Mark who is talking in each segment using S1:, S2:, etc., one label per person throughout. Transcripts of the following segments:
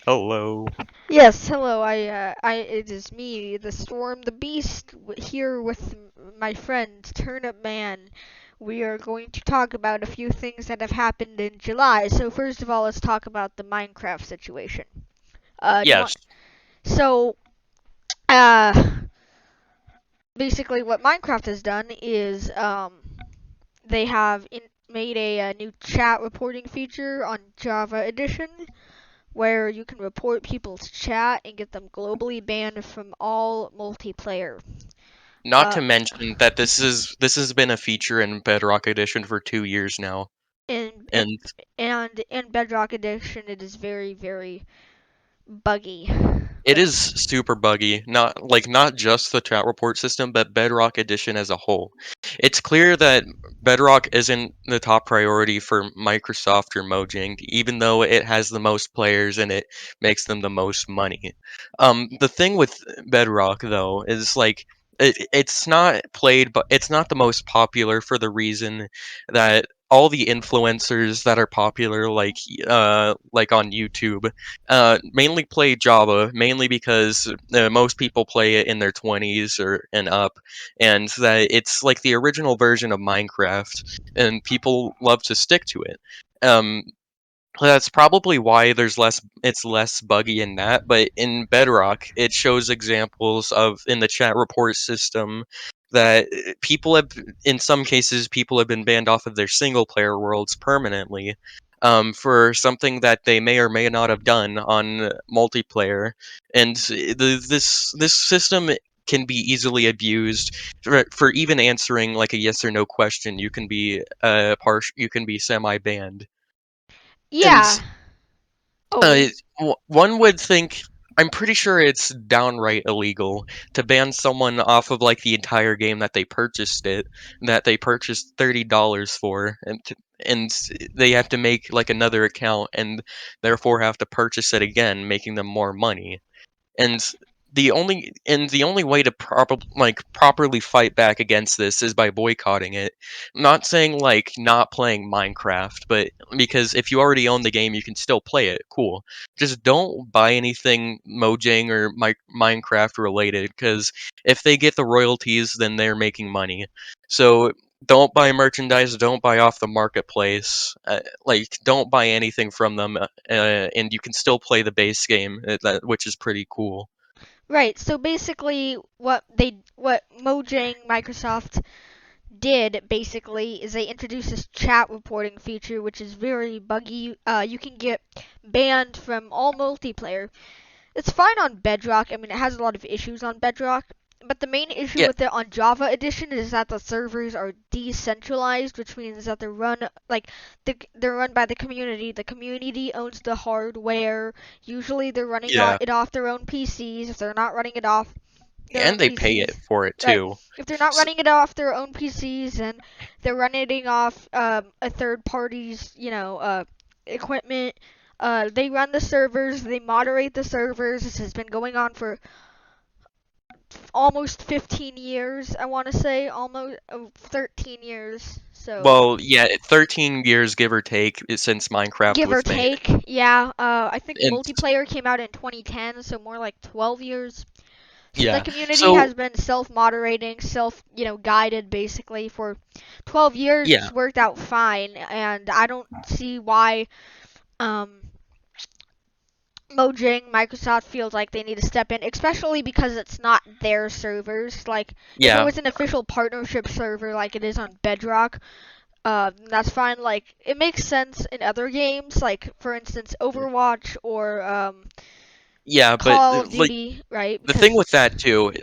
S1: Hello.
S2: Yes, hello. It is me, the Storm, the Beast, here with my friend Turnip Man. We are going to talk about a few things that have happened in July. So first of all, let's talk about the Minecraft situation. Do you want?
S1: Yes,
S2: So, uh, basically, what Minecraft has done is they have made a new chat reporting feature on Java Edition where you can report people's chat and get them globally banned from all multiplayer.
S1: not
S2: Uh,
S1: to mention that this has been a feature in Bedrock Edition for 2 years now,
S2: in in
S1: and
S2: in Bedrock Edition, it is very very buggy.
S1: it
S2: Like,
S1: is super buggy. Not just the chat report system, but Bedrock Edition as a whole. It's clear that Bedrock isn't the top priority for Microsoft or Mojang, even though it has the most players and it makes them the most money. The thing with Bedrock though is it's not played, but it's not the most popular for the reason that all the influencers that are popular, like on YouTube, mainly play Java, mainly because most people play it in their 20s or and up, and that it's like the original version of Minecraft, and people love to stick to it. Um, that's probably why it's less buggy in that, but in Bedrock, it shows examples of in the chat report system that people have, in some cases, people have been banned off of their single player worlds permanently, for something that they may or may not have done on multiplayer, and this system can be easily abused for even answering like a yes or no question. You can be semi banned. And
S2: yeah. Oh,
S1: uh, one would think, I'm pretty sure it's downright illegal to ban someone off of like the entire game that they purchased $30 for, and they have to make like another account and therefore have to purchase it again, making them more money. And the only way to properly fight back against this is by boycotting it. I'm not saying like not playing Minecraft, but because if you already own the game, you can still play it. Cool. Just don't buy anything Mojang or Minecraft related, because if they get the royalties, then they're making money. So don't buy merchandise. Don't buy off the marketplace. Don't buy anything from them, and you can still play the base game, which is pretty cool.
S2: right. So basically, what Mojang Microsoft did basically is they introduced this chat reporting feature, which is very buggy. You can get banned from all multiplayer. It's fine on Bedrock. I mean, it has a lot of issues on Bedrock, but the main issue
S1: Yeah,
S2: with it on Java Edition is that the servers are decentralized, which means that they're run by the community. The community owns the hardware. Usually, they're running
S1: yeah,
S2: it off their own PCs. If they're not running it off their own
S1: and they pay it
S2: PCs,
S1: for it
S2: right?
S1: too.
S2: If they're not
S1: S
S2: running it off their own PCs and they're running it off a third party's, equipment, they run the servers, they moderate the servers. This has been going on for almost 15 years, I want to say, almost 13 years. So,
S1: well, yeah, 13 years give or take since Minecraft
S2: give or
S1: was made,
S2: take, yeah. I think
S1: and
S2: multiplayer came out in 2010, so more like 12 years. So the
S1: yeah,
S2: community
S1: so
S2: has been self-moderating, guided basically for 12 years.
S1: yeah,
S2: It's worked out fine, and I don't see why um Mojang, Microsoft feels like they need to step in, especially because it's not their servers. Like, if it
S1: yeah,
S2: was an official partnership server like it is on Bedrock, that's fine. Like, it makes sense in other games, like, for instance, Overwatch or
S1: yeah, but
S2: Call of Duty, right?
S1: the thing
S2: Because,
S1: with that too,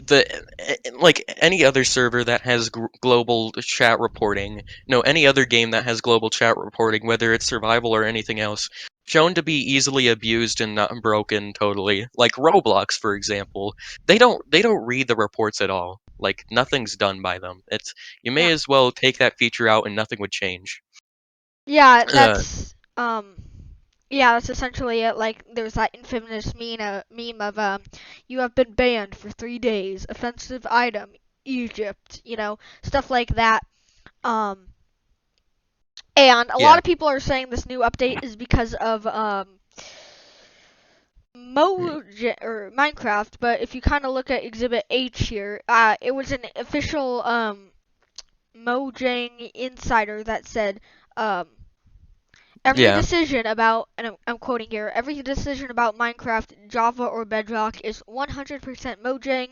S1: like any other server that has global chat reporting, no, any other game that has global chat reporting, whether it's survival or anything else, shown to be easily abused and not broken totally. Like Roblox, for example, they don't read the reports at all. Like nothing's done by them. It's you
S2: yeah.
S1: may as well take that feature out and nothing would change.
S2: Yeah,
S1: Uh,
S2: that's essentially it. Like, there's that infamous meme of you have been banned for 3 days, offensive item, Egypt, stuff like that. Um, and a lot
S1: yeah,
S2: of people are saying this new update is because of or Minecraft, but if you kind of look at Exhibit H here, it was an official Mojang insider that said um, every
S1: Yeah.
S2: decision about, and I'm quoting here, every decision about Minecraft, Java, or Bedrock is 100% Mojang.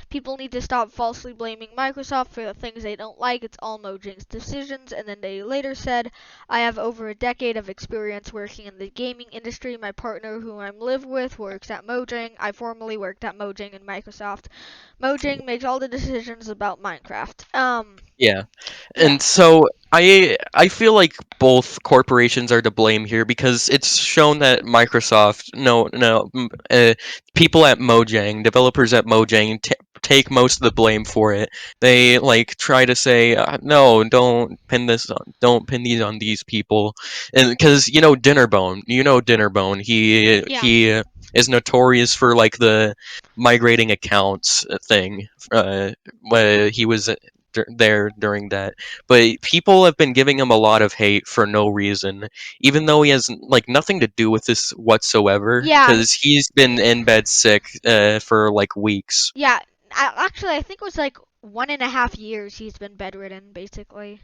S2: People need to stop falsely blaming Microsoft for the things they don't like. It's all Mojang's decisions. And then they later said, I have over a decade of experience working in the gaming industry. My partner, who I live with, works at Mojang. I formerly worked at Mojang and Microsoft. Mojang makes all the decisions about Minecraft.
S1: Yeah.
S2: Yeah.
S1: And so I feel like both corporations are to blame here because it's shown that Microsoft, people at Mojang, developers at Mojang, take most of the blame for it. They like try to say, no, don't pin these on these people, and because Dinnerbone,
S2: Yeah.
S1: he is notorious for like the migrating accounts thing. Where he was there during that, but people have been giving him a lot of hate for no reason, even though he has like nothing to do with this whatsoever.
S2: Yeah.
S1: Because he's been in bed sick for like weeks.
S2: Yeah. Actually, I think it was like 1.5 years he's been bedridden, basically.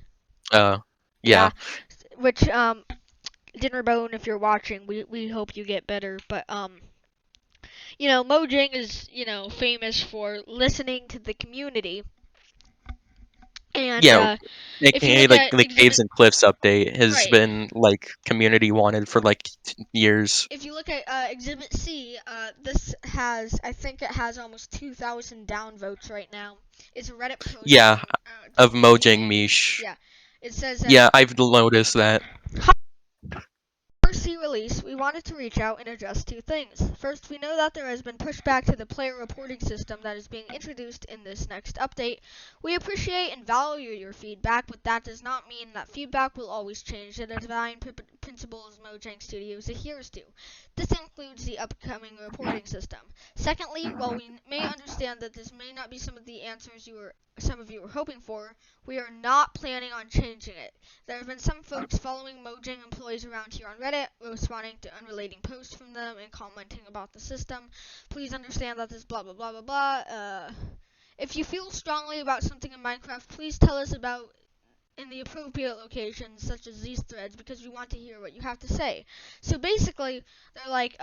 S1: Uh,
S2: Yeah.
S1: yeah,
S2: Which Dinnerbone, if you're watching, we hope you get better. But Mojang is famous for listening to the community, and
S1: yeah.
S2: if you
S1: AKA
S2: look
S1: like
S2: at
S1: the Caves
S2: Exhibit
S1: and Cliffs update has
S2: right,
S1: been like community wanted for like years.
S2: if you look at Exhibit C, this has I think it has almost 2,000 downvotes right now. It's a Reddit post
S1: Yeah,
S2: from
S1: of Mojang
S2: 2018.
S1: Mish.
S2: Yeah, it says
S1: Yeah, I've noticed that.
S2: first C release, we wanted to reach out and address two things. First, we know that there has been pushback to the player reporting system that is being introduced in this next update. We appreciate and value your feedback, but that does not mean that feedback will always change the design principles Mojang Studios adheres to. This includes the upcoming reporting system. Secondly, while we may understand that this may not be some of you were hoping for, we are not planning on changing it. There have been some folks following Mojang employees around here on Reddit, responding to unrelated posts from them and commenting about the system. Please understand that this blah blah blah blah blah. If you feel strongly about something in Minecraft, please tell us about in the appropriate locations, such as these threads, because we want to hear what you have to say. So basically, they're like,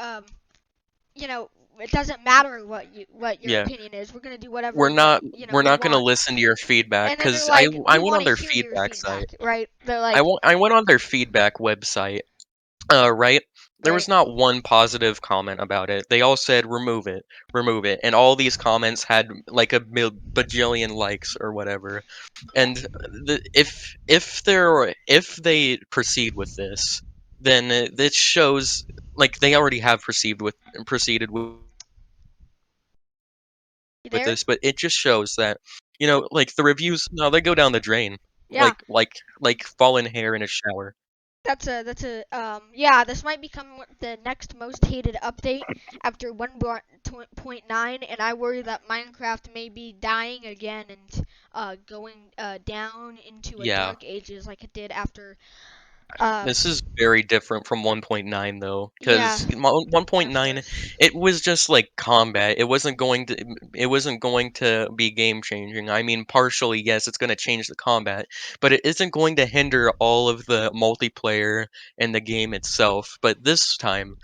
S2: it doesn't matter what your
S1: Yeah,
S2: opinion is. We're gonna do whatever
S1: we're not we're
S2: we
S1: not gonna
S2: want.
S1: listen to your feedback
S2: And then they're
S1: because
S2: like,
S1: I
S2: we
S1: went
S2: want
S1: on
S2: to
S1: their
S2: hear your
S1: feedback site.
S2: feedback, right? They're like,
S1: I went on their feedback website. Right? There
S2: right?
S1: was not one positive comment about it. They all said remove it, and all these comments had like a bajillion likes or whatever.
S2: Yeah.
S1: And if they proceed with this, then this shows like they already have proceeded
S2: You
S1: with
S2: there?
S1: this, but it just shows that like the reviews, no, they go down the drain,
S2: Yeah.
S1: like fallen hair in a shower.
S2: Yeah, this might become the next most hated update after 1.9, and I worry that Minecraft may be dying again and going down into a
S1: Yeah.
S2: dark ages like it did after
S1: This
S2: um
S1: is very different from 1.9 though,
S2: yeah,
S1: because
S2: of
S1: 1.9
S2: course.
S1: it was just like combat. It wasn't going to be game changing. I mean, partially yes, it's going to change the combat, but it isn't going to hinder all of the multiplayer and the game itself. But this time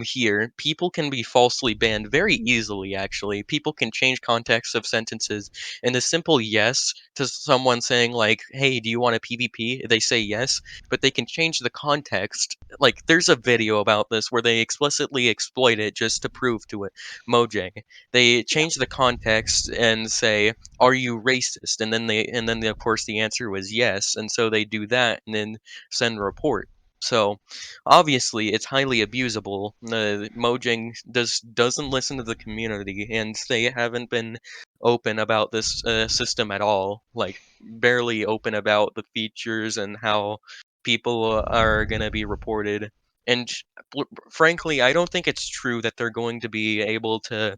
S1: here, people can be falsely banned very easily actually. People can change context of sentences, and a simple yes to someone saying like, "Hey, do you want a PvP?" They say yes, but they can change the context. Like, there's a video about this where they explicitly exploit it just to prove to it Mojang. They
S2: Yeah.
S1: change the context and say, "Are you racist?" And then of course the answer was yes, and so they do that and then send a report. So obviously it's highly abusable. Mojang doesn't listen to the community, and they haven't been open about this system at all. Like barely open about the features and how people are going to be reported. And frankly, I don't think it's true that they're going to be able to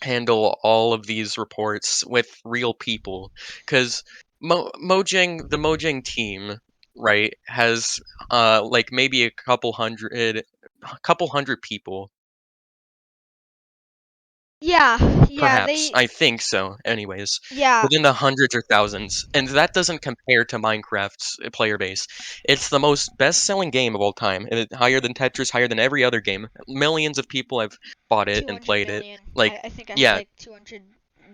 S1: handle all of these reports with real people, because the Mojang team, right, has like maybe a couple hundred people,
S2: Yeah, yeah,
S1: Perhaps.
S2: they,
S1: I think so, anyways.
S2: yeah,
S1: Within the hundreds or thousands. And that doesn't compare to Minecraft's player base. It's the most best-selling game of all time. Higher than Tetris, higher than every other game. Millions of people have bought it and
S2: 200
S1: played it.
S2: million.
S1: Like,
S2: I think I heard
S1: yeah.
S2: like 200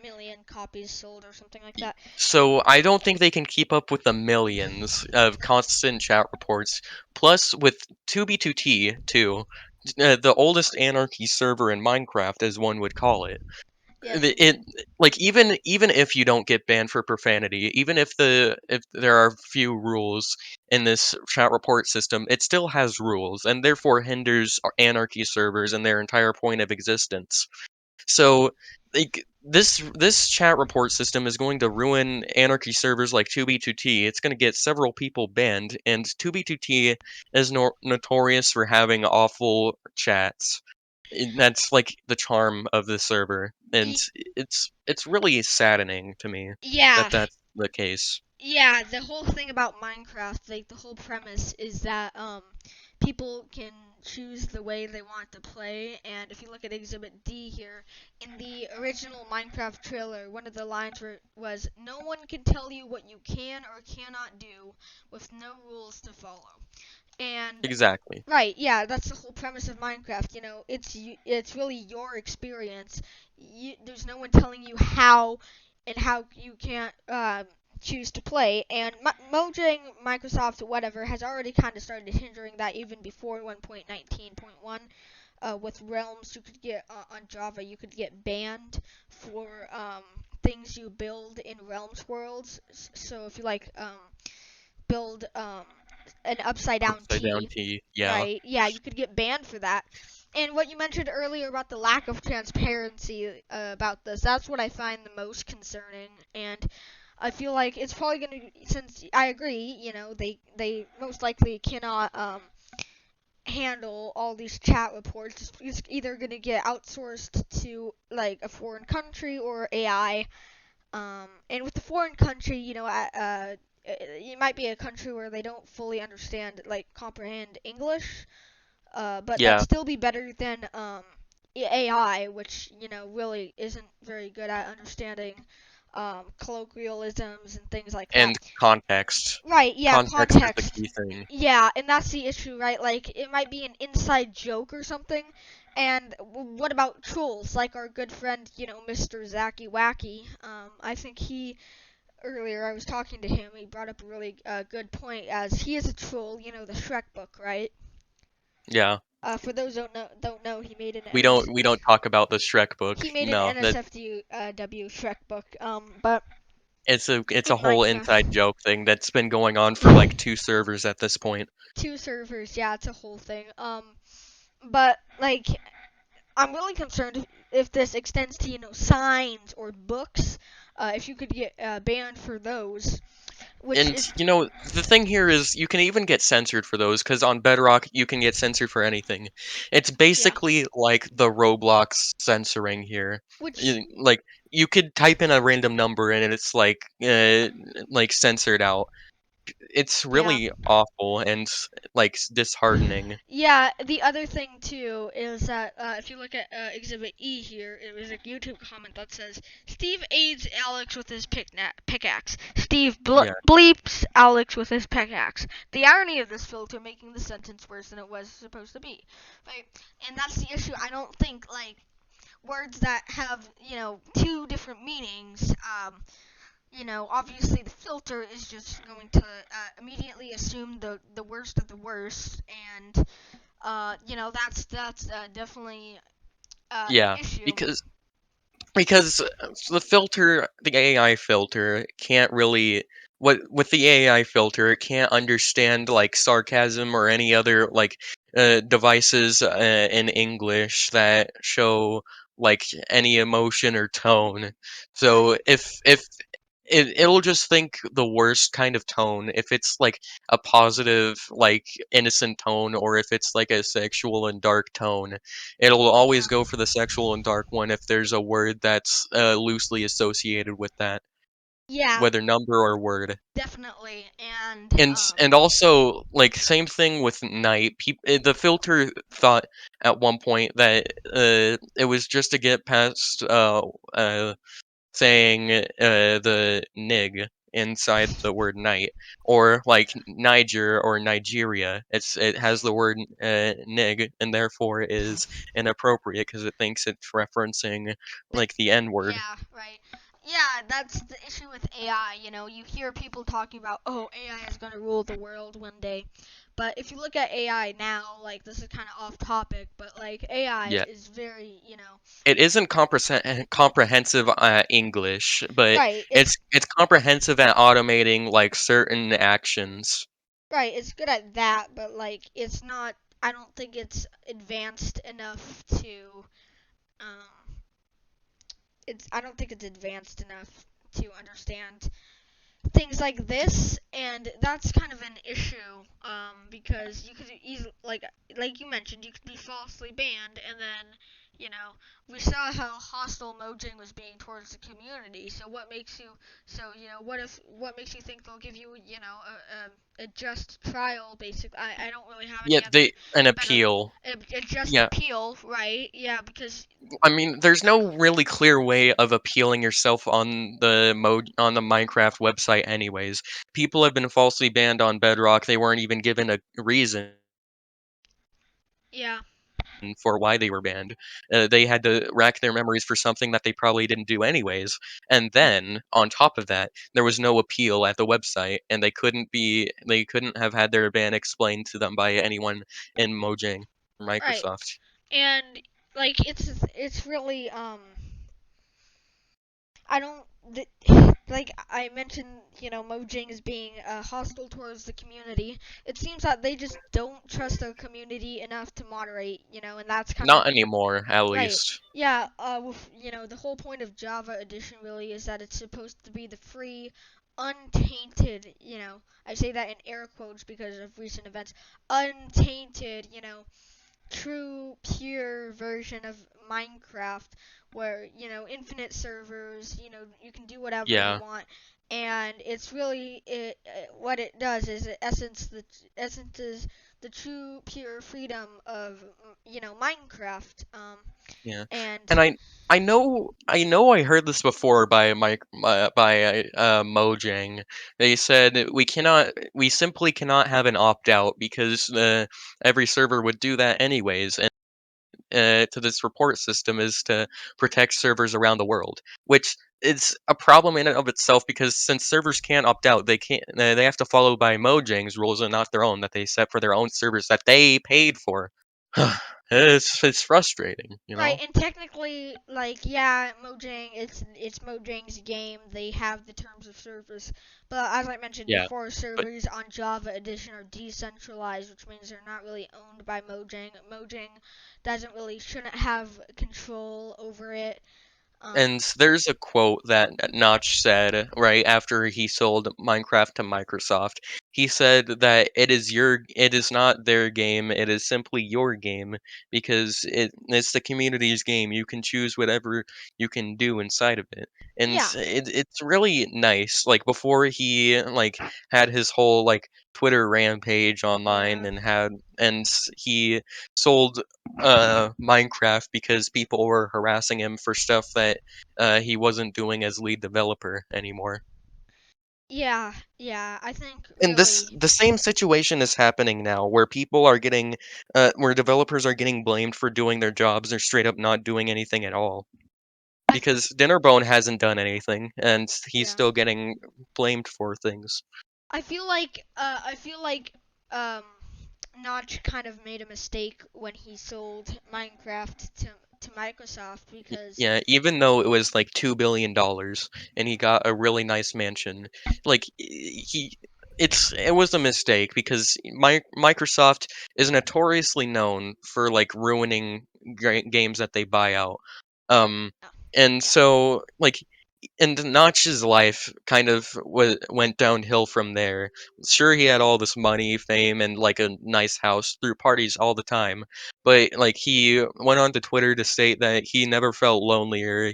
S2: million copies sold or something like that.
S1: So I don't think they can keep up with the millions of constant chat reports. Plus, with 2B2T, too, the oldest anarchy server in Minecraft, as one would call it.
S2: Yes,
S1: It
S2: indeed.
S1: like even if you don't get banned for profanity, even if there are few rules in this chat report system, it still has rules and therefore hinders anarchy servers and their entire point of existence. So like this chat report system is going to ruin anarchy servers like 2B2T. It's going to get several people banned, and 2B2T is notorious for having awful chats. That's like the charm of the server, and
S2: Y-
S1: it's really saddening to me
S2: yeah,
S1: that that's the case.
S2: yeah, the whole thing about Minecraft, like the whole premise is that people can choose the way they want to play, and if you look at Exhibit D here, in the original Minecraft trailer, one of the lines was, "No one can tell you what you can or cannot do with no rules to follow." And
S1: Exactly.
S2: right, yeah, that's the whole premise of Minecraft. It's really your experience. There's no one telling you how and how you can't choose to play. And Mojang, Microsoft, whatever, has already kind of started hindering that even before 1.19.1. With Realms, you could get on Java, you could get banned for things you build in Realms worlds. So if you build an upside down
S1: Upside down
S2: T,
S1: T. Yeah.
S2: right? Yeah, you could get banned for that. And what you mentioned earlier about the lack of transparency about this, that's what I find the most concerning. And I feel like it's probably going to, since I agree, they most likely cannot handle all these chat reports. It's either going to get outsourced to like a foreign country or AI. And with the foreign country, it might be a country where they don't fully understand, like, comprehend English, but that'd
S1: Yeah.
S2: still be better than AI, which, really isn't very good at understanding colloquialisms and things like that.
S1: And context.
S2: Right, yeah,
S1: Context is the
S2: context.
S1: key thing.
S2: Yeah, and that's the issue, right? Like, it might be an inside joke or something. And what about trolls? Like our good friend, Mr. Zacky Wacky. I think earlier I was talking to him, he brought up a really good point, as he is a troll, the Shrek book, right?
S1: Yeah.
S2: For those don't know,
S1: We don't talk about the Shrek book.
S2: he made an
S1: No, that
S2: NSFW Shrek book. But
S1: it's a
S2: in
S1: whole inside
S2: Minecraft,
S1: joke thing that's been going on for like two servers at this point.
S2: two servers, yeah, it's a whole thing. But like, I'm really concerned if this extends to signs or books. If you could get banned for those, which
S1: And
S2: is
S1: the thing here is you can even get censored for those because on Bedrock you can get censored for anything. It's
S2: yeah,
S1: basically like the Roblox censoring here.
S2: which
S1: Like you could type in a random number and it's like censored out. It's
S2: yeah.
S1: really awful and like disheartening.
S2: Yeah, the other thing too is that if you look at Exhibit E here, it was a YouTube comment that says Steve aids Alex with his pickaxe. Steve
S1: Yeah.
S2: bleeps Alex with his pickaxe. The irony of this filter making the sentence worse than it was supposed to be, right? And that's the issue. I don't think like words that have two different meanings. Obviously the filter is just going to immediately assume the worst of the worst, and that's definitely an
S1: Yeah,
S2: issue.
S1: because the filter, the AI filter, can't really what with the AI filter, it can't understand like sarcasm or any other like devices in English that show like any emotion or tone. So
S2: Right.
S1: if it'll just think the worst kind of tone if it's like a positive like innocent tone or if it's like a sexual and dark tone. It'll always
S2: Yeah.
S1: go for the sexual and dark one if there's a word that's loosely associated with that.
S2: Yeah,
S1: whether number or word.
S2: definitely. And
S1: And also, like, same thing with night. The filter thought at one point that it was just to get past uh saying the nig inside the word night, or like Niger or Nigeria. It has the word nig, and therefore is inappropriate because it thinks it's referencing
S2: the,
S1: like the N word.
S2: yeah, right. Yeah, that's the issue with AI. You know, you hear people talking about, oh, AI is going to rule the world one day. But if you look at AI now, like, this is kind of off topic, but like, AI
S1: Yeah,
S2: is very, you know,
S1: it isn't comprehensive English, but
S2: right.
S1: it's comprehensive at automating like certain actions.
S2: Right, it's good at that, but like it's not. I don't think it's advanced enough to. Um, it's. I don't think it's advanced enough to understand things like this, and that's kind of an issue. Because you could easily, like you mentioned, you could be falsely banned, and then, you know, we saw how hostile Mojang was being towards the community. So what makes you? So you know, what makes you think they'll give you, you know, a just trial? Basically, I don't really have
S1: Yeah,
S2: any other
S1: they an
S2: better.
S1: appeal.
S2: A just
S1: Yeah,
S2: appeal, right? Yeah, because
S1: I mean, there's no really clear way of appealing yourself on the Minecraft website anyways. People have been falsely banned on Bedrock. They weren't even given a reason
S2: yeah.
S1: for why they were banned. They had to rack their memories for something that they probably didn't do anyways. And then on top of that, there was no appeal at the website, and they couldn't have had their ban explained to them by anyone in Mojang or
S2: Right.
S1: Microsoft.
S2: And like it's really I don't like I mentioned, you know, Mojang is being hostile towards the community. It seems that they just don't trust their community enough to moderate, you know, and that's kind of
S1: Not anymore, at
S2: right.
S1: least.
S2: Yeah, with, you know, the whole point of Java Edition really is that it's supposed to be the free, untainted, you know, I say that in air quotes because of recent events, untainted, you know, true pure version of Minecraft where, you know, infinite servers, you know, you can do whatever you
S1: Yeah,
S2: want, and it's really what it does is it essence is the true pure freedom of, you know, Minecraft,
S1: yeah. And
S2: and
S1: I know I heard this before by Mojang. They said we simply cannot have an opt out because every server would do that anyways. And to this report system is to protect servers around the world, which is a problem in and of itself because since servers can't opt out, they can't. They have to follow by Mojang's rules and not their own that they set for their own servers that they paid for. It's frustrating, you
S2: right,
S1: know.
S2: and technically, like, yeah, Mojang, it's Mojang's game. They have the terms of service, but as I mentioned
S1: Yeah,
S2: before,
S1: but
S2: servers on Java Edition are decentralized, which means they're not really owned by Mojang. Mojang doesn't really shouldn't have control over it. Um,
S1: and there's a quote that Notch said right after he sold Minecraft to Microsoft. He said that it is not their game, it is simply your game because it's the community's game. You can choose whatever you can do inside of it. And
S2: yeah,
S1: it's really nice. Like before he like had his whole like Twitter rampage online
S2: yeah.
S1: and he sold Minecraft because people were harassing him for stuff that he wasn't doing as lead developer anymore.
S2: Yeah, yeah, I think
S1: And
S2: really,
S1: the same situation is happening now, where where developers are getting blamed for doing their jobs or straight up not doing anything at all.
S2: I th-
S1: Because Dinnerbone hasn't done anything, and he's
S2: yeah.
S1: still getting blamed for things.
S2: I feel like um Notch kind of made a mistake when he sold Minecraft to Microsoft because
S1: Yeah, even though it was like $2 billion and he got a really nice mansion, like it was a mistake because Microsoft is notoriously known for like ruining games that they buy out. Um,
S2: oh,
S1: and
S2: yeah.
S1: so like and Notch's life kind of went downhill from there. Sure, he had all this money, fame, and like a nice house, threw parties all the time, but like he went on to Twitter to state that he never felt lonelier.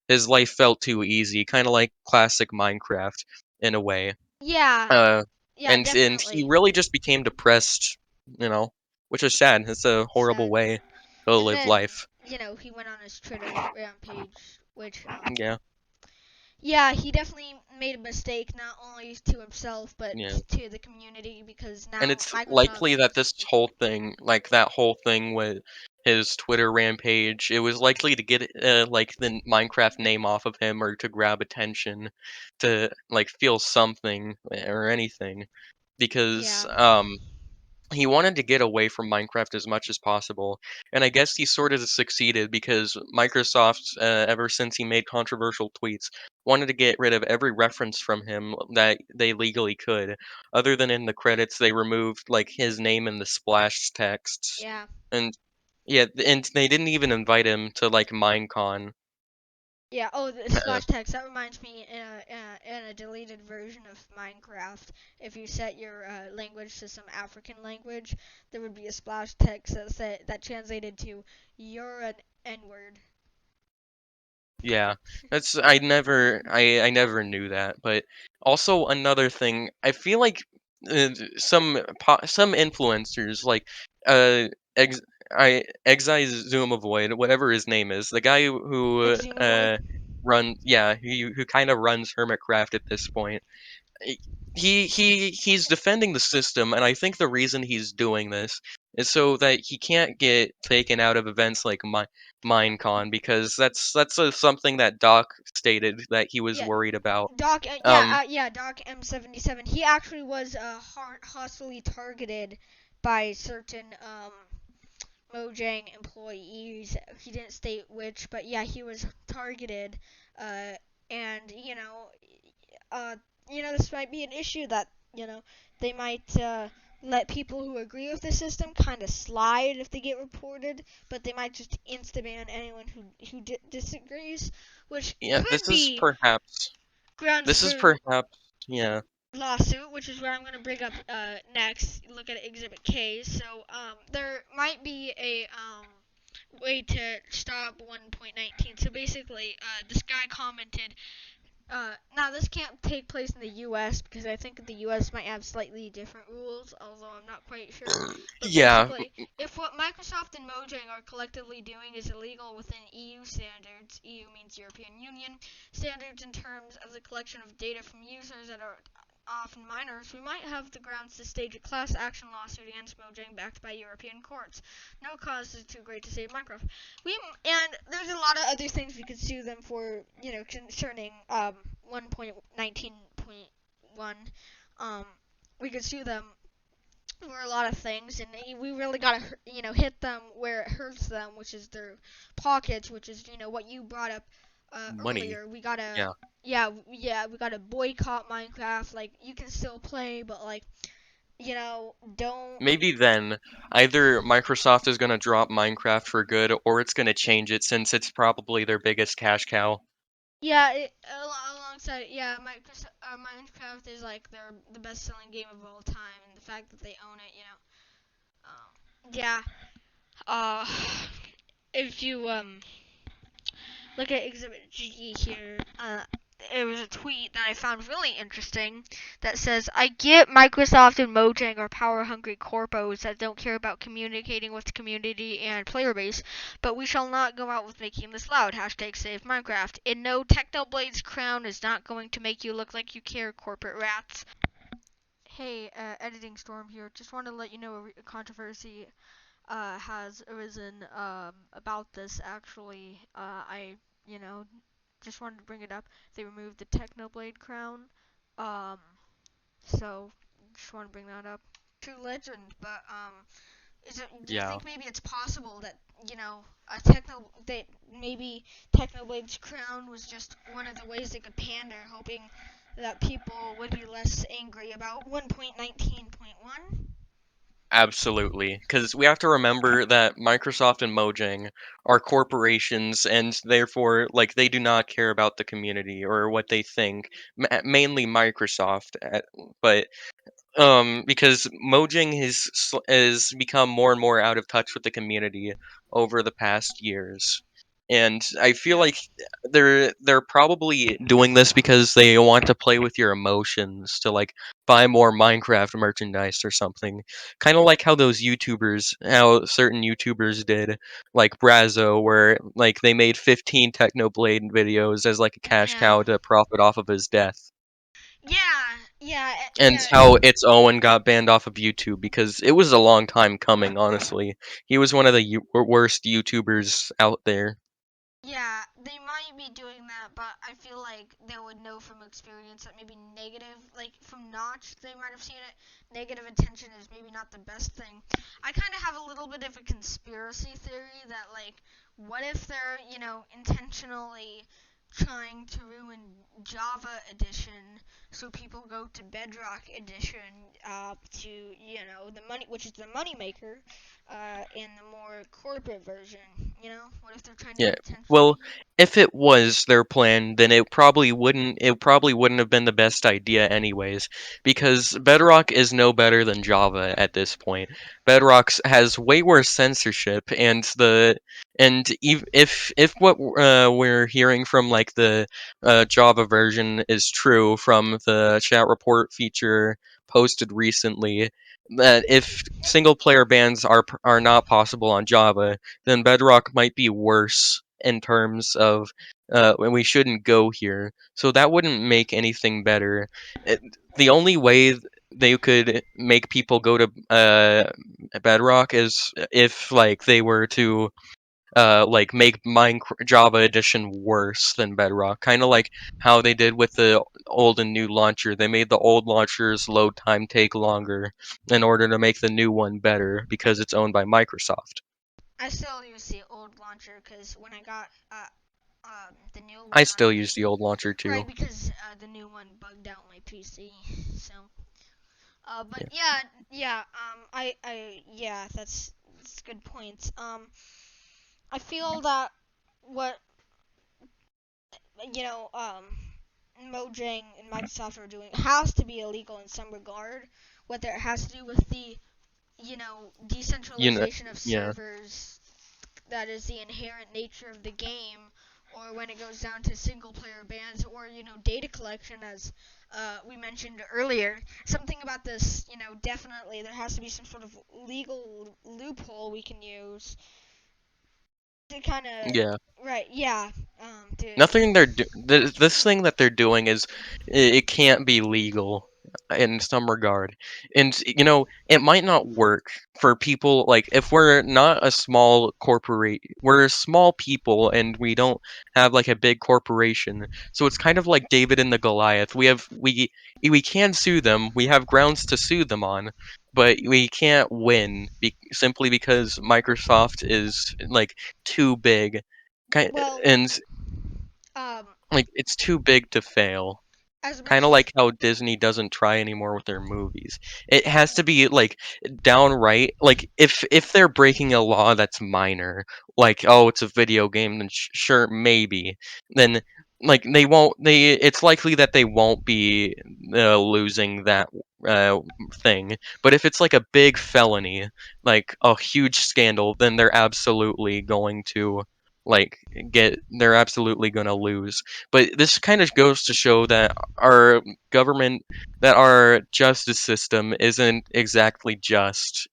S1: His life felt too easy, kind of like classic Minecraft in a way.
S2: Yeah,
S1: Uh,
S2: yeah,
S1: and he
S2: definitely.
S1: really just became depressed, you know, which is sad. It's a horrible
S2: Sad.
S1: way to
S2: And
S1: live
S2: then,
S1: life.
S2: he went on his Twitter rampage, which,
S1: Yeah,
S2: yeah, he definitely made a mistake, not only to himself, but
S1: yeah.
S2: to the community, because
S1: And
S2: now
S1: it's
S2: Microsoft
S1: likely that
S2: thinks
S1: this
S2: they can.
S1: whole thing, like that whole thing with his Twitter rampage, it was likely to get like the Minecraft name off of him or to grab attention, to like feel something or anything, because
S2: Yeah.
S1: he wanted to get away from Minecraft as much as possible, and I guess he sort of succeeded because Microsoft, ever since he made controversial tweets, wanted to get rid of every reference from him that they legally could. Other than in the credits, they removed like his name in the splash texts,
S2: Yeah.
S1: and yeah, and they didn't even invite him to like Minecon.
S2: Yeah. Oh, the
S1: Uh,
S2: splash text. That reminds me, in a deleted version of Minecraft, if you set your language to some African language, there would be a splash text that translated to "You're an N-word."
S1: Yeah, that's I never knew that. But also another thing, I feel like some influencers like uh ex Exi Zoom Avoid, whatever his name is, the guy who
S2: Exhumovoid.
S1: who kind of runs Hermitcraft at this point. He he's defending the system, and I think the reason he's doing this is so that he can't get taken out of events like Minecon, because that's something that Doc stated that he was
S2: Yeah.
S1: worried about.
S2: Doc,
S1: Um,
S2: Doc M77. He actually was hostily targeted by certain Mojang employees. He didn't state which, but yeah, he was targeted. Uh, and uh, this might be an issue that they might let people who agree with the system kind of slide if they get reported, but they might just insta ban anyone who disagrees, which
S1: yeah,
S2: could be grounds
S1: this is
S2: for
S1: perhaps yeah.
S2: lawsuit, which is what I'm going to bring up next. Look at Exhibit K. So there might be a way to stop 1.19. So basically, this guy commented. Now this can't take place in the U.S. because I think the U.S. might have slightly different rules, although I'm not quite sure. But
S1: Yeah,
S2: basically, if what Microsoft and Mojang are collectively doing is illegal within EU standards, EU means European Union, standards in terms of the collection of data from users that are often minors, we might have the grounds to stage a class action lawsuit against Mojang backed by European courts. No cause is too great to save Minecraft. And there's a lot of other things we could sue them for, concerning 1.19.1. Um, we could sue them for a lot of things, and we really gotta hit them where it hurts them, which is their pockets, which is what you brought up
S1: money.
S2: earlier. We gotta
S1: Yeah,
S2: we gotta boycott Minecraft. Like, you can still play, but like, don't.
S1: maybe then either Microsoft is gonna drop Minecraft for good, or it's gonna change it since it's probably their biggest cash cow.
S2: Yeah, alongside, yeah, Minecraft is like the best-selling game of all time, and the fact that they own it, yeah. Uh, if you look at Exhibit G here, it was a tweet that I found really interesting that says, "I get Microsoft and Mojang are power-hungry corpos that don't care about communicating with the community and player base, but we shall not go out with making this loud. Hashtag save Minecraft. And no, Technoblade's crown is not going to make you look like you care, corporate rats." Hey, Editing Storm here. Just wanted to let you know a controversy has arisen about this. Actually, I just wanted to bring it up. They removed the Technoblade crown. Um, so just want to bring that up. True legend, but do you
S1: Yeah.
S2: think maybe it's possible that a that maybe Technoblade's crown was just one of the ways they could pander, hoping that people would be less angry about 1.19.1?
S1: Absolutely, because we have to remember that Microsoft and Mojang are corporations, and therefore, like, they do not care about the community or what they think. Mainly Microsoft, but because Mojang has become more and more out of touch with the community over the past years, and I feel
S2: Yeah.
S1: like they're probably doing this because they want to play with your emotions to like buy more Minecraft merchandise or something. Kind of like how certain YouTubers did, like Brazo, where like they made 15 Technoblade videos as like a cash
S2: Yeah.
S1: cow to profit off of his death.
S2: Yeah. Yeah.
S1: And
S2: Yeah.
S1: how It's Owen got banned off of YouTube because it was a long time coming, honestly. He was one of the worst YouTubers out there.
S2: Yeah, they might be doing that, but I feel like they would know from experience that maybe negative, like from Notch, they might have seen it. Negative attention is maybe not the best thing. I kind of have a little bit of a conspiracy theory that, like, what if they're, intentionally trying to ruin Java Edition so people go to Bedrock Edition to, the money, which is the money maker, in the more corporate version. What if they're trying to
S1: Yeah. Well,
S2: intentionally?
S1: if it was their plan, then it probably wouldn't have been the best idea anyways, because Bedrock is no better than Java at this point. Has way worse censorship, if what we're hearing from like the Java version is true from the chat report feature posted recently, that if single player bans are not possible on Java, then Bedrock might be worse in terms of when we shouldn't go here. So that wouldn't make anything better. It, the only way they could make people go to Bedrock is if like they were to like make Minecraft Java Edition worse than Bedrock, kind of like how they did with the old and new launcher. They made the old launcher's load time take longer in order to make the new one better because it's owned by Microsoft.
S2: I still use the old launcher because when I got the new
S1: I
S2: one on
S1: still
S2: my
S1: use the old launcher
S2: right
S1: too.
S2: because the new one bugged out my PC. So, but
S1: Yeah.
S2: yeah, yeah, yeah, that's good points. I feel that what you know, Mojang and Microsoft are doing has to be illegal in some regard, whether it has to do with the
S1: You know,
S2: decentralization of
S1: yeah.
S2: servers that is the inherent nature of the game, or when it goes down to single player bans, or data collection, as we mentioned earlier. Something about this, definitely there has to be some sort of legal loophole we can use to kind of
S1: Yeah.
S2: right, yeah, to
S1: Nothing this thing that they're doing is it can't be legal in some regard. And it might not work for people like if we're not a small corporate, we're small people and we don't have like a big corporation. So it's kind of like David and the Goliath. We can sue them. We have grounds to sue them on, but we can't win simply because Microsoft is like too big. Ki-
S2: well,
S1: And
S2: um,
S1: like it's too big to fail.
S2: as
S1: Kind
S2: much
S1: of
S2: as
S1: like how Disney doesn't try anymore with their movies. It has to be like downright like if they're breaking a law that's minor, like oh it's a video game, then sure maybe. Then like they won't they it's likely that they won't be losing that uh, thing. But if it's like a big felony, like a huge scandal, then like they're absolutely going to lose. But this kind of goes to show that our government, that our justice system isn't exactly just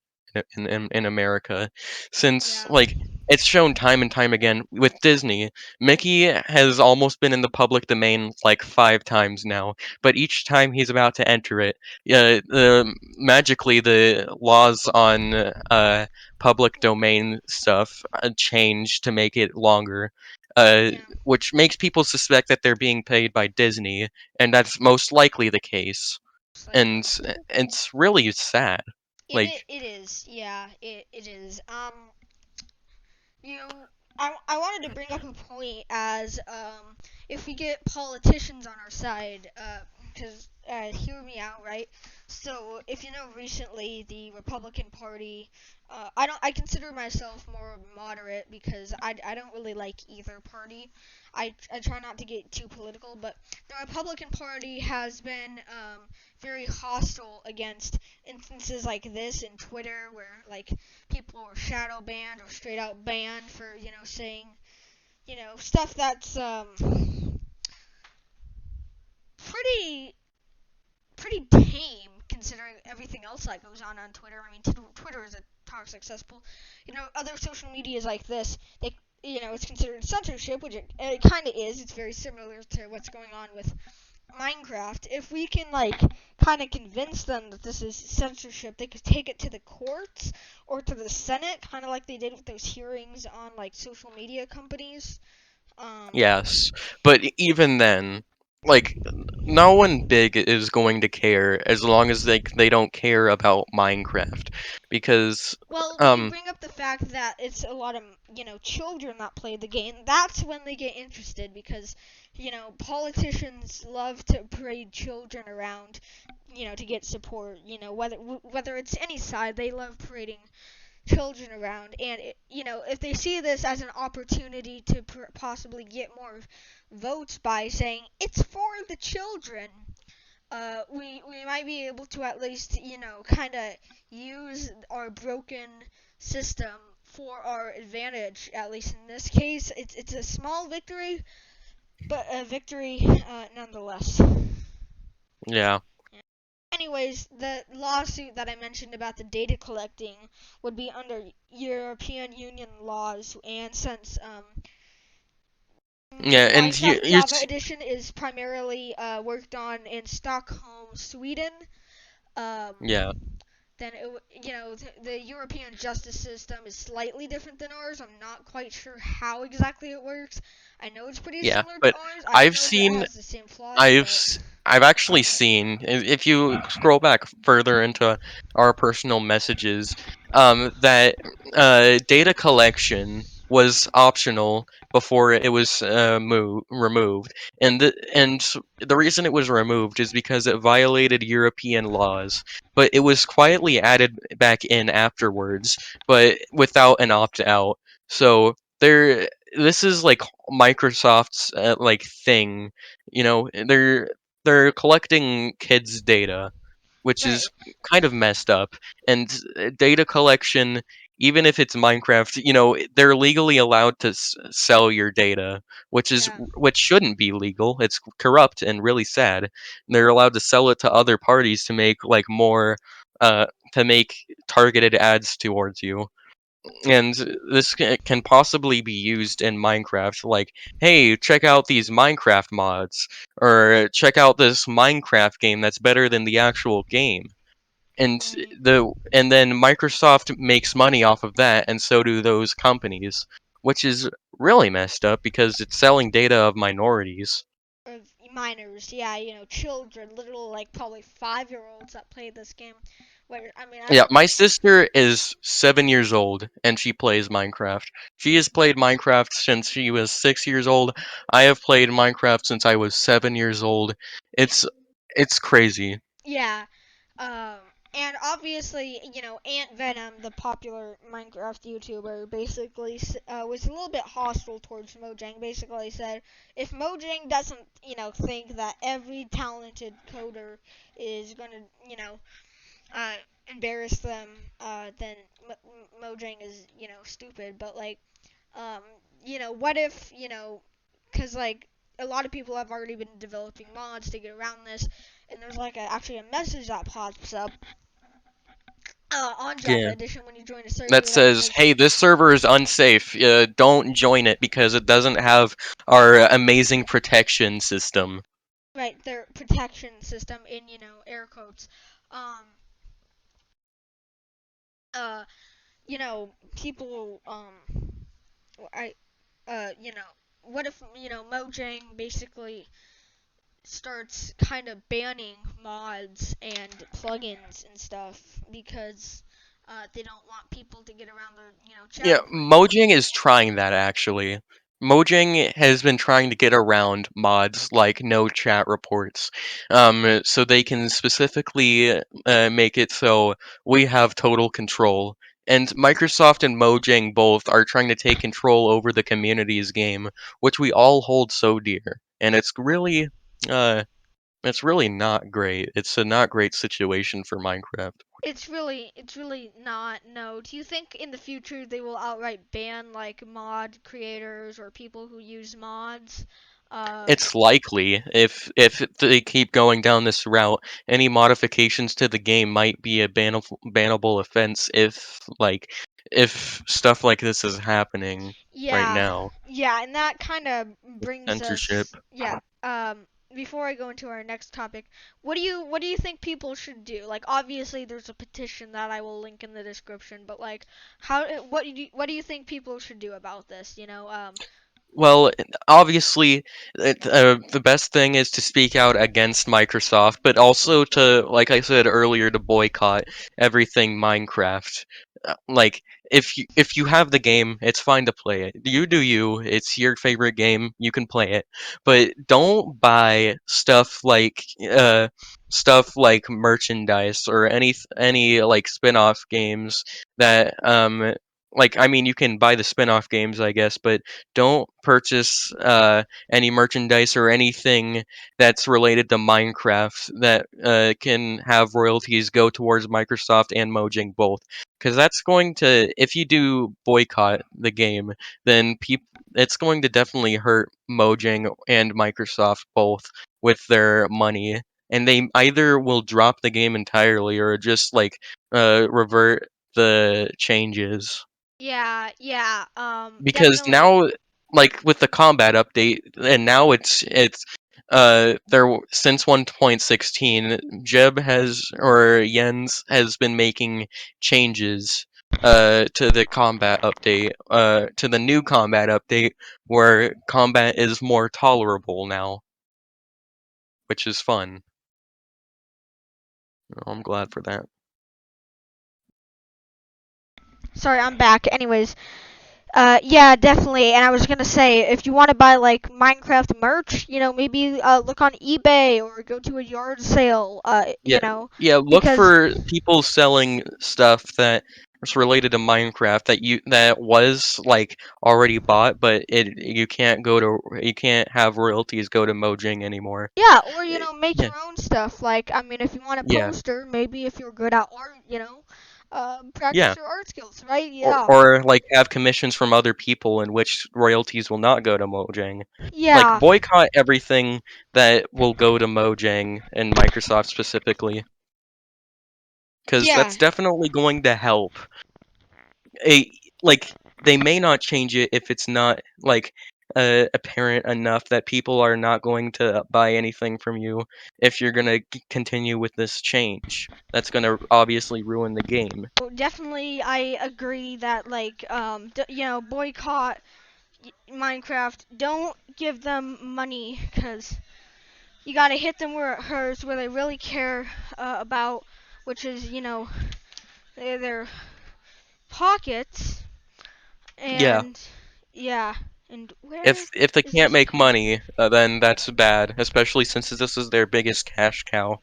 S1: in America, since
S2: yeah,
S1: like it's shown time and time again with Disney. Mickey has almost been in the public domain like 5 times now, but each time he's about to enter it, magically the laws on public domain stuff change to make it longer,
S2: yeah.
S1: which makes people suspect that they're being paid by Disney, and that's most likely the case.
S2: Most
S1: And
S2: likely.
S1: it's really sad. Like,
S2: It is, yeah, it is. You know, I wanted to bring up a point as if we get politicians on our side, because hear me out, right? So if you know, recently the Republican Party, I consider myself more moderate because I don't really like either party. I try not to get too political, but the Republican Party has been very hostile against instances like this in Twitter, where like people are shadow banned or straight out banned for saying stuff that's pretty tame considering everything else that goes on Twitter. I mean, Twitter is a toxic cesspool. Other social medias like this, it's considered censorship, which it kind of is. It's very similar to what's going on with Minecraft. If we can kind of convince them that this is censorship, they could take it to the courts or to the Senate, kind of like they did with those hearings on social media companies. Um,
S1: Yes, but even then, like, no one big is going to care as long as they don't care about Minecraft, because
S2: Well, when you
S1: um
S2: bring up the fact that it's a lot of, children that play the game, that's when they get interested because, politicians love to parade children around, to get support. Whether it's any side, they love parading children around, and if they see this as an opportunity to possibly get more votes by saying it's for the children, we might be able to at least kind of use our broken system for our advantage. At least in this case, it's a small victory, but a victory nonetheless.
S1: yeah.
S2: Anyways, the lawsuit that I mentioned about the data collecting would be under European Union laws, and since
S1: Yeah, and
S2: Minecraft
S1: you
S2: Java Edition is primarily worked on in Stockholm, Sweden, um,
S1: yeah.
S2: then the European justice system is slightly different than ours. I'm not quite sure how exactly it works. I know it's pretty
S1: Yeah,
S2: similar to
S1: but
S2: ours. I don't
S1: I've
S2: know if it
S1: seen
S2: has the same flaws,
S1: I've
S2: but
S1: s- I've actually seen if you scroll back further into our personal messages, that data collection was optional before it was removed, and the reason it was removed is because it violated European laws. But it was quietly added back in afterwards, but without an opt out. So there, this is like Microsoft's like thing. They're collecting kids' data, which is
S2: right,
S1: kind of messed up. And data collection, even if it's Minecraft, they're legally allowed to sell your data,
S2: yeah.
S1: which shouldn't be legal. It's corrupt and really sad. They're allowed to sell it to other parties to make like more to make targeted ads towards you, and this can possibly be used in Minecraft. Like, hey, check out these Minecraft mods, or check out this Minecraft game that's better than the actual game. And
S2: Right.
S1: then Microsoft makes money off of that, and so do those companies, which is really messed up because it's selling data of minorities.
S2: Of minors, yeah, children, little probably 5-year-olds that play this game. Where I mean, I
S1: Yeah,
S2: don't.
S1: my sister is 7 years old and she plays Minecraft. She has played Minecraft since she was 6 years old. I have played Minecraft since I was 7 years old. It's it's crazy.
S2: Yeah. Um, and obviously, Ant Venom, the popular Minecraft YouTuber, basically was a little bit hostile towards Mojang. Basically said, if Mojang doesn't, think that every talented coder is gonna, uh, embarrass them, then Mojang is, stupid. But um, what if, because a lot of people have already been developing mods to get around this, and there's actually a message that pops up on Java
S1: Yeah.
S2: Edition when you join a
S1: That
S2: server that
S1: says,
S2: says,
S1: "Hey, this server is unsafe. Don't join it because it doesn't have our amazing protection system."
S2: right, their protection system in, air quotes. Um, uh, people, I, what if, Mojang basically starts kind of banning mods and plugins and stuff because they don't want people to get around the, chat
S1: Yeah,
S2: reporting system.
S1: Mojang is trying that actually. Mojang has been trying to get around mods like no chat reports, so they can specifically make it so we have total control. And Microsoft and Mojang both are trying to take control over the community's game, which we all hold so dear. And uh, it's really not great. It's a not great situation for Minecraft.
S2: It's really not. No. Do you think in the future they will outright ban like mod creators or people who use mods? Uh,
S1: It's likely if they keep going down this route, any modifications to the game might be a bannable offense if stuff like this is happening right
S2: yeah,
S1: now.
S2: yeah, and that kind of brings
S1: Censorship.
S2: us. Yeah. Before I go into our next topic, what do you think people should do? Like, obviously, there's a petition that I will link in the description, but like, what do you think people should do about this?
S1: Well, obviously, the best thing is to speak out against Microsoft, but also to, like I said earlier, to boycott everything Minecraft. Like, if you have the game, it's fine to play it. You do you. It's your favorite game. You can play it, but don't buy stuff like merchandise or any like spin-off games that like I mean you can buy the spin-off games I guess, but don't purchase any merchandise or anything that's related to Minecraft that can have royalties go towards Microsoft and Mojang both. Because that's going to, if you do boycott the game, then it's going to definitely hurt Mojang and Microsoft both with their money. And they either will drop the game entirely or just like revert the changes
S2: yeah.
S1: because
S2: Definitely.
S1: now like with the combat update and now it's since 1.16 Jeb has or Jens has been making changes to the combat update to the new combat update where combat is more tolerable now, which is fun. I'm glad for that.
S2: Sorry, I'm back. Anyways, yeah, definitely. And I was gonna say, if you want to buy like Minecraft merch, maybe look on eBay or go to a yard sale.
S1: Yeah, yeah. Look
S2: Because
S1: for people selling stuff that is related to Minecraft that was like already bought, but it you can't have royalties go to Mojang anymore.
S2: yeah, or make
S1: Yeah,
S2: your own stuff. Like, I mean, if you want a
S1: yeah,
S2: poster, maybe if you're good at art, practice
S1: yeah.
S2: your art skills, right?
S1: Or
S2: Yeah,
S1: or like have commissions from other people in which royalties will not go to Mojang. Like
S2: yeah,
S1: boycott everything that will go to Mojang and Microsoft specifically, because
S2: yeah.
S1: that's definitely going to help a like they may not change it if it's not like apparent enough that people are not going to buy anything from you if you're gonna continue with this change. That's gonna obviously ruin the game.
S2: Oh, definitely, I agree that like boycott Minecraft. Don't give them money because you gotta hit them where it hurts, where they really care about, which is their pockets.
S1: Yeah,
S2: And yeah, and where
S1: if they
S2: is
S1: can't
S2: this
S1: make
S2: cat?
S1: money, then that's bad, especially since this is their biggest cash cow.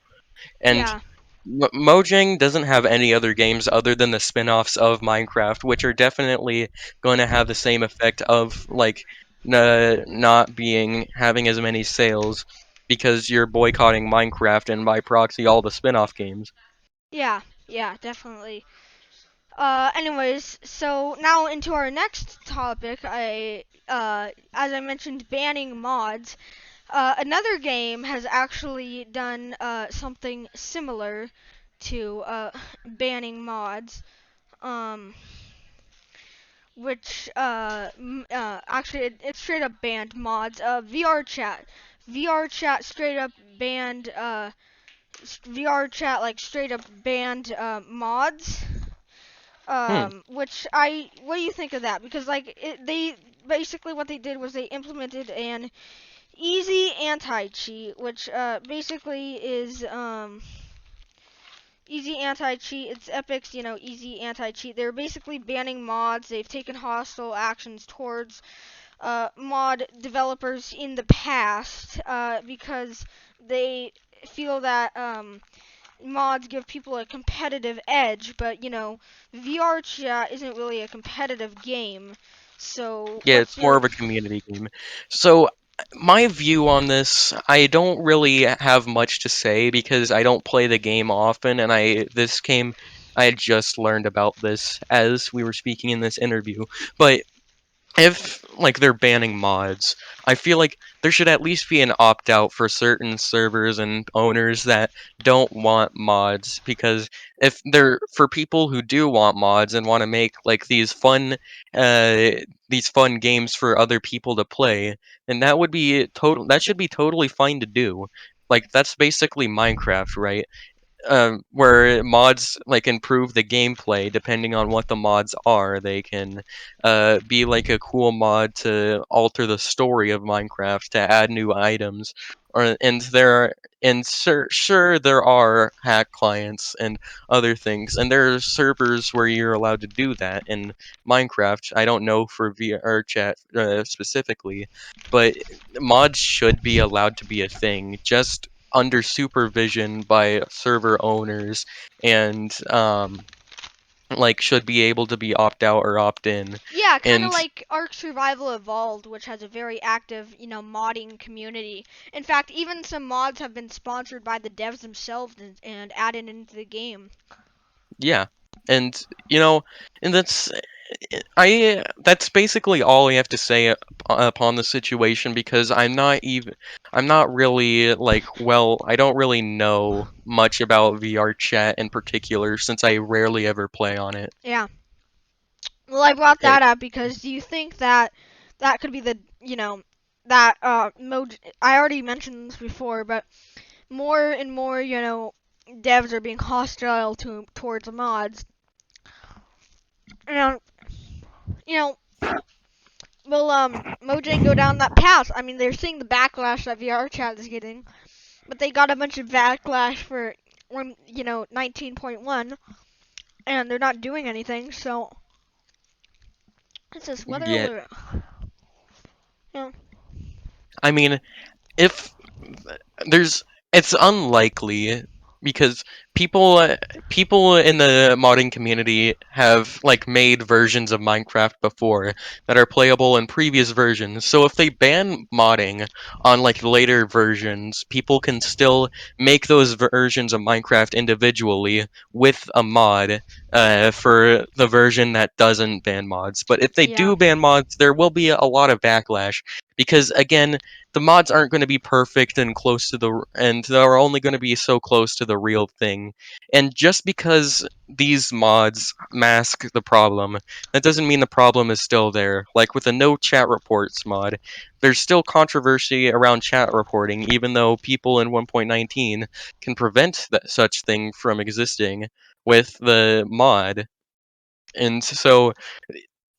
S1: And
S2: Yeah,
S1: Mojang doesn't have any other games other than the spin-offs of Minecraft, which are definitely going to have the same effect of like not being having as many sales because you're boycotting Minecraft and by proxy all the spin-off games.
S2: yeah, definitely. Anyways, so now into our next topic. As I mentioned, banning mods. Another game has actually done something similar to banning mods. Um, which actually it straight up banned mods. VR chat. VR chat straight up banned. VR chat like straight up banned mods.
S1: Hmm.
S2: What do you think of that? Because like they basically what they did was they implemented an easy anti-cheat, which basically is easy anti-cheat. It's Epic's easy anti-cheat. They're basically banning mods. They've taken hostile actions towards mod developers in the past because they feel that mods give people a competitive edge, but VR chat isn't really a competitive game. So,
S1: Yeah, it's
S2: what's
S1: more
S2: your
S1: of a community game. So, my view on this, I don't really have much to say because I don't play the game often, and I had just learned about this as we were speaking in this interview. But if like they're banning mods, I feel like there should at least be an opt out for certain servers and owners that don't want mods, because if they're for people who do want mods and want to make like uh these fun games for other people to play, then that should be totally fine to do. Like that's basically Minecraft, right? Where mods like improve the gameplay depending on what the mods are. They can be like a cool mod to alter the story of Minecraft, to add new items, or and there and sure there are hack clients and other things, and there are servers where you're allowed to do that in Minecraft. I don't know for VR chat specifically, but mods should be allowed to be a thing, just under supervision by server owners, and like should be able to be opt out or opt in.
S2: Yeah, kind of
S1: And
S2: like Ark Survival Evolved, which has a very active, modding community. In fact, even some mods have been sponsored by the devs themselves and added into the game.
S1: yeah, and you know, and that's basically all I have to say upon the situation, because I'm not really like, well, I don't really know much about VR chat in particular since I rarely ever play on it.
S2: Yeah. Well, I brought
S1: Eh,
S2: that up because do you think that that could be that I already mentioned this before, but more and more, devs are being hostile towards mods. And you know, will Mojang go down that path? I mean, they're seeing the backlash that VR chat is getting, but they got a bunch of backlash for 19.1, and they're not doing anything. So it's just whether
S1: yeah,
S2: we're, you know,
S1: I mean, if there's it's unlikely, because people uh, people in the modding community have like made versions of Minecraft before that are playable in previous versions. So if they ban modding on like later versions, people can still make those versions of Minecraft individually with a mod for the version that doesn't ban mods. But if they
S2: yeah,
S1: do ban mods, there will be a lot of backlash, because again, the mods aren't going to be perfect and and they're only going to be so close to the real thing. And just because these mods mask the problem, that doesn't mean the problem is still there. Like with the no chat reports mod, there's still controversy around chat reporting, even though people in 1.19 can prevent such thing from existing with the mod. And so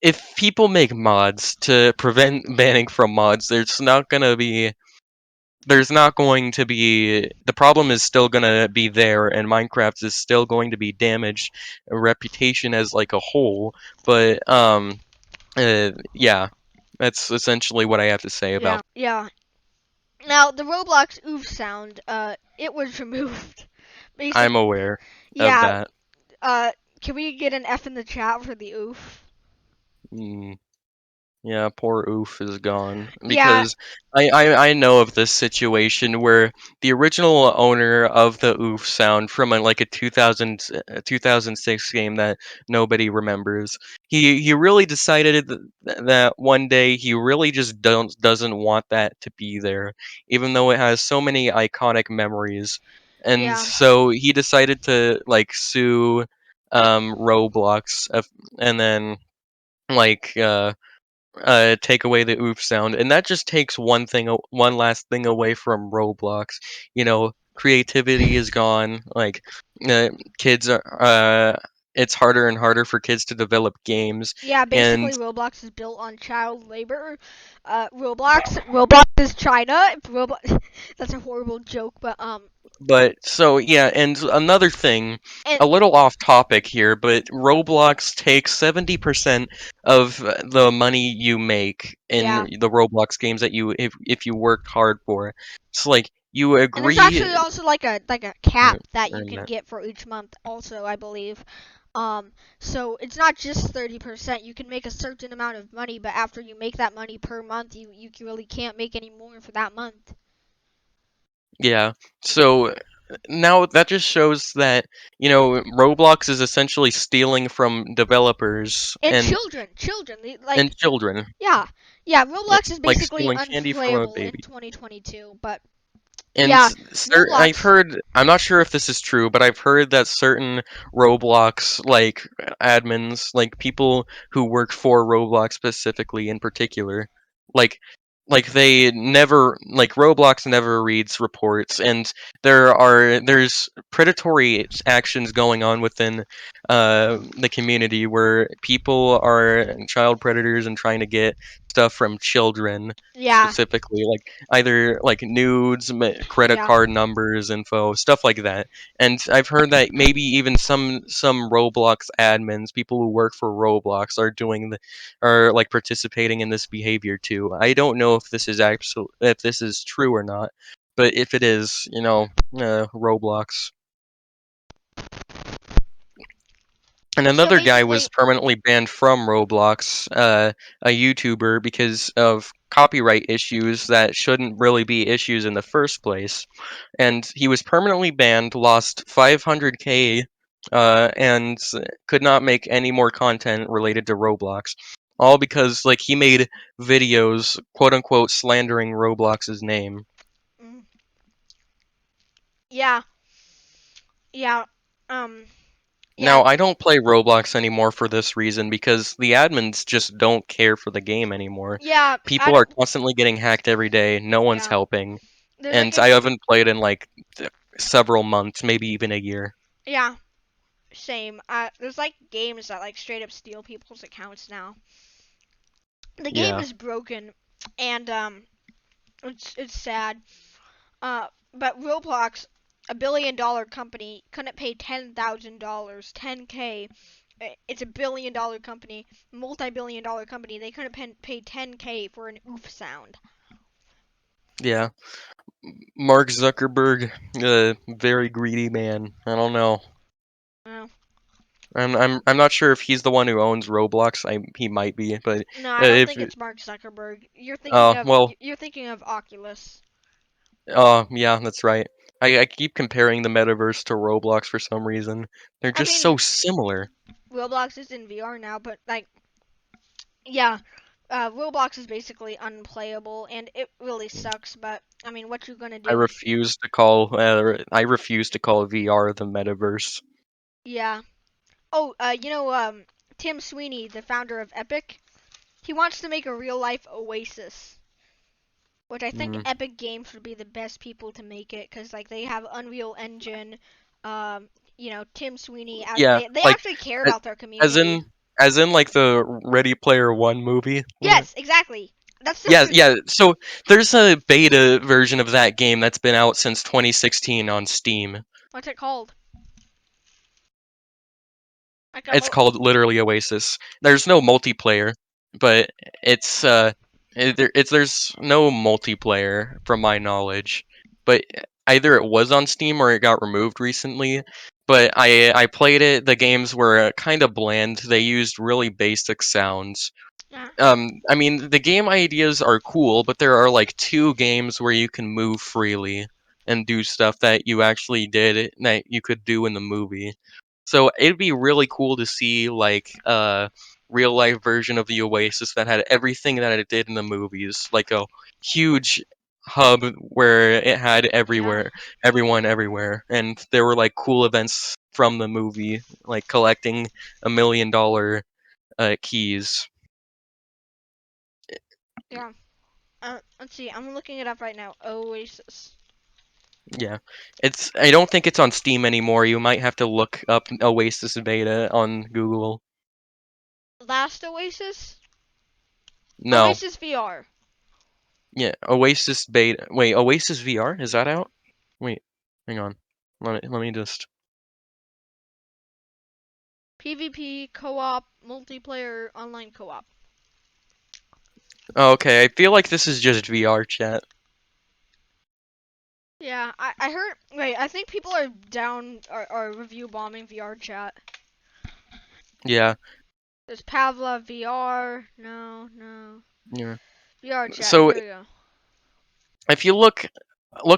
S1: if people make mods to prevent banning from mods, there's not going to be the problem is still going to be there, and Minecraft is still going to be damaged reputation as like a whole. But yeah, that's essentially what I have to say about.
S2: yeah. Now the Roblox oof sound, it was removed. Basic,
S1: I'm aware of
S2: yeah.
S1: that.
S2: Uh, can we get an F in the chat for the oof?
S1: Mm. Yeah, poor Oof is gone,
S2: Yeah,
S1: because I know of this situation where the original owner of the Oof sound from like a 2006 game that nobody remembers, he really decided that one day he really just doesn't want that to be there, even though it has so many iconic memories. And
S2: yeah,
S1: so he decided to like sue Roblox, and then like take away the oof sound, and that just takes one last thing away from Roblox. Creativity is gone. Like uh, kids are. It's harder and harder for kids to develop games,
S2: yeah.
S1: and
S2: Basically, Roblox is built on child labor. Roblox is China. Roblox. That's a horrible joke, but
S1: But so yeah, and another thing,
S2: And
S1: a little off topic here, but Roblox takes 70% of the money you make in
S2: yeah,
S1: the Roblox games that you if you worked hard for. It's like you
S2: and there's
S1: agree
S2: actually also like a cap that you
S1: earn
S2: can
S1: that.
S2: get for each month. Also, I believe. Um, so it's not just 30%. You can make a certain amount of money, but after you make that money per month, you really can't make any more for that month.
S1: Yeah. So now that just shows that, Roblox is essentially stealing from developers
S2: And
S1: and
S2: children,
S1: and children.
S2: yeah, yeah. Roblox
S1: It's
S2: is
S1: like
S2: basically
S1: stealing candy from a
S2: unplayable in
S1: baby.
S2: 2022, but
S1: And
S2: yeah,
S1: I've
S2: Roblox.
S1: heard, I'm not sure if this is true, but I've heard that certain Roblox like admins, like people who work for Roblox specifically in particular, like they never like Roblox never reads reports, and there's predatory actions going on within the community where people are child predators and trying to get stuff from children
S2: Yeah,
S1: specifically, like either like nudes, credit
S2: yeah,
S1: card numbers, info, stuff like that. And I've heard that maybe even some Roblox admins, people who work for Roblox, are like participating in this behavior too. I don't know if this is true or not, but if it is, Roblox. And
S2: so
S1: another guy
S2: basically,
S1: was permanently banned from Roblox, a YouTuber, because of copyright issues that shouldn't really be issues in the first place. And he was permanently banned, lost 500K, and could not make any more content related to Roblox. All because, like, he made videos, quote unquote, slandering Roblox's name.
S2: mm, yeah, yeah, um, yeah,
S1: Now, I don't play Roblox anymore for this reason because the admins just don't care for the game anymore.
S2: yeah. I
S1: People are
S2: don't.
S1: constantly getting hacked every day, no one's
S2: Yeah,
S1: helping,
S2: there's like
S1: and
S2: a
S1: I haven't played in like several months, maybe even a year.
S2: yeah. Same. There's like games that like straight up steal people's accounts now. The game
S1: Yeah.
S2: is broken, and it's sad. But Roblox, $1 billion company, couldn't pay $10,000, 10K. It's $1 billion company, multi-billion-dollar company. They couldn't pay 10K for an oof sound.
S1: Yeah. Mark Zuckerberg, very greedy man. I don't know.
S2: Uh,
S1: I'm not sure if he's the one who owns Roblox. He might be, but
S2: no, I don't
S1: if
S2: think it's Mark Zuckerberg.
S1: well,
S2: You're thinking of Oculus.
S1: yeah, that's right. I keep comparing the metaverse to Roblox for some reason. They're
S2: I
S1: just
S2: mean,
S1: so similar.
S2: Roblox is in VR now, but like, yeah, Roblox is basically unplayable, and it really sucks. But I mean, what you gonna do?
S1: I refuse to call VR the metaverse.
S2: Yeah. Oh, Tim Sweeney, the founder of Epic, he wants to make a real life Oasis, which I think
S1: Mm.
S2: Epic Games would be the best people to make it, cause like they have Unreal Engine. Tim Sweeney,
S1: Yeah,
S2: they
S1: like
S2: actually care
S1: a-
S2: about their
S1: as
S2: community.
S1: in as in like the Ready Player One movie.
S2: Yes, exactly. That's
S1: Yeah,
S2: the
S1: yeah. So there's a beta version of that game that's been out since 2016 on Steam.
S2: what's it called? Like a
S1: It's
S2: mo.
S1: called literally Oasis. There's no multiplayer, but it's there's no multiplayer from my knowledge. But either it was on Steam or it got removed recently. But I played it. The games were kind of bland. They used really basic sounds.
S2: Yeah,
S1: I mean, the game ideas are cool, but there are like two games where you can move freely and do stuff that you actually did that you could do in the movie. So it'd be really cool to see like a real life version of the Oasis that had everything that it did in the movies, like a huge hub where it had
S2: yeah,
S1: everyone everywhere, and there were like cool events from the movie, like collecting $1 million keys.
S2: yeah. Let's see. I'm looking it up right now. Oasis.
S1: Yeah, I don't think it's on Steam anymore. You might have to look up Oasis Beta on Google.
S2: Last Oasis?
S1: No,
S2: Oasis VR.
S1: yeah, Oasis Beta. Wait, Oasis VR is that out? Wait. Hang on. Let me just.
S2: PvP, co-op, multiplayer, online co-op.
S1: Oh, okay, I feel like this is just VR chat.
S2: Yeah, I heard. Wait, I think people are down are review bombing VR chat.
S1: Yeah.
S2: There's Pavlov VR. No, no.
S1: Yeah.
S2: VR chat.
S1: So
S2: Here we go.
S1: if you look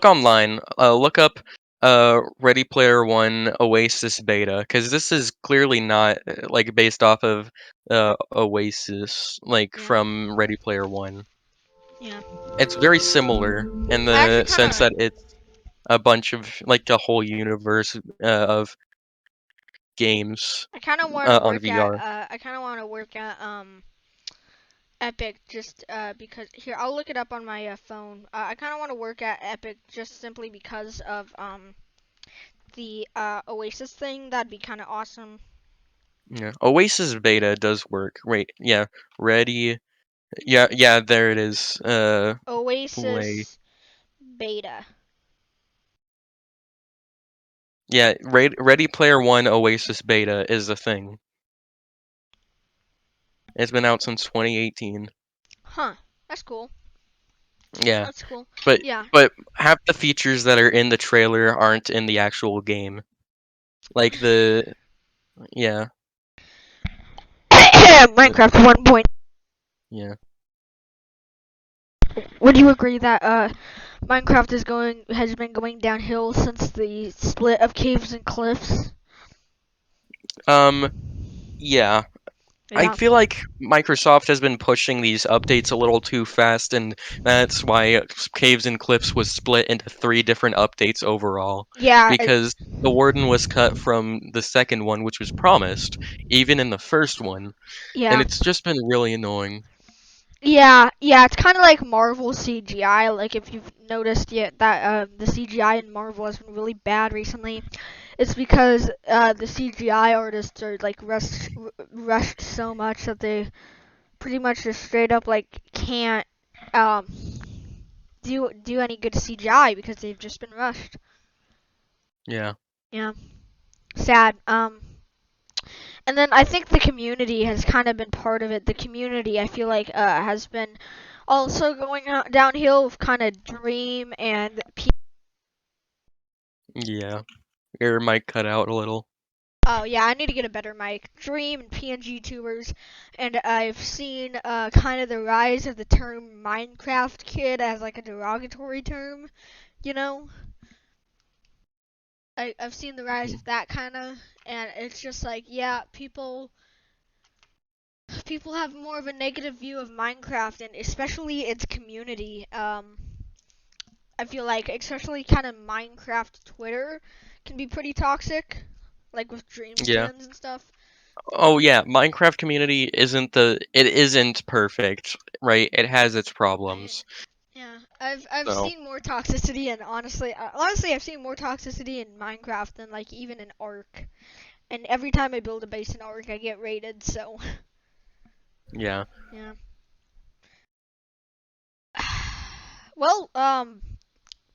S1: online, look up Ready Player One Oasis beta, because this is clearly not like based off of Oasis like
S2: Yeah,
S1: from Ready Player One.
S2: yeah.
S1: It's very similar in
S2: I actually
S1: the
S2: kind
S1: sense
S2: of,
S1: that it's a bunch of like a whole universe of games
S2: I kind of want to
S1: on
S2: work at,
S1: VR.
S2: I kind of want to work at, Epic just, because here I'll look it up on my phone. I kind of want to work at Epic just simply because of, the Oasis thing. That'd be kind of awesome.
S1: Yeah, Oasis beta does work. Right? Yeah, Ready. Yeah, yeah. There it is. Play.
S2: Oasis beta.
S1: Yeah, Ready Player One Oasis beta is a thing. It's been out since 2018.
S2: Huh. That's cool.
S1: Yeah,
S2: That's cool.
S1: but
S2: Yeah.
S1: but half the features that are in the trailer aren't in the actual game. Like the yeah the,
S2: Minecraft 1.
S1: yeah
S2: Would you agree that Minecraft has been going downhill since the split of caves and cliffs?
S1: um yeah. I
S2: Yeah.
S1: feel like Microsoft has been pushing these updates a little too fast, and that's why Caves and Cliffs was split into three different updates overall.
S2: Yeah.
S1: Because the Warden was cut from the second one, which was promised, even in the first one, and
S2: Yeah.
S1: it's just been really annoying.
S2: Yeah, yeah, it's kind of like Marvel CGI. Like if you've noticed yet that the CGI in Marvel has been really bad recently, it's because the CGI artists are like rushed so much that they pretty much just straight up like can't um do any good CGI because they've just been rushed.
S1: Yeah,
S2: Yeah, sad. And then I think the community has kind of been part of it. The community, I feel like, has been also going downhill with kind of Dream and
S1: yeah. Your mic cut out a little.
S2: oh yeah, I need to get a better mic. Dream and PNG tubers, and I've seen kind of the rise of the term Minecraft kid as like a derogatory term. You know, I've seen the rise of that kind of, and it's just like yeah, people have more of a negative view of Minecraft and especially its community. I feel like especially kind of Minecraft Twitter can be pretty toxic, like with Dream
S1: Yeah.
S2: stands and stuff.
S1: Oh yeah, Minecraft community isn't perfect, right? It has its
S2: I,
S1: problems.
S2: yeah, I've
S1: So,
S2: seen more toxicity and honestly I've seen more toxicity in Minecraft than like even in Ark. And every time I build a base in Ark, I get raided. So
S1: yeah.
S2: yeah. Well,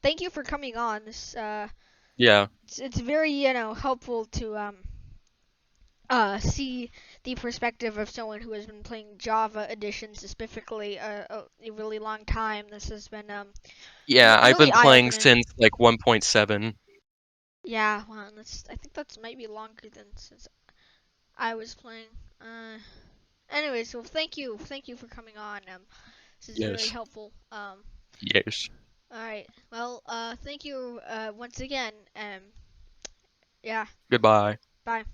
S2: thank you for coming on.
S1: Yeah.
S2: It's very helpful to see the perspective of someone who has been playing Java Edition specifically a really long time. This has been
S1: Yeah, I've
S2: really
S1: been
S2: eye
S1: playing
S2: opening.
S1: since like 1.7.
S2: Yeah, well, I think that's might be longer than since I was playing. Anyways, well, thank you for coming on. This is very
S1: Yes.
S2: helpful.
S1: Yes.
S2: All right. Well, thank you once again. Yeah.
S1: Goodbye.
S2: Bye.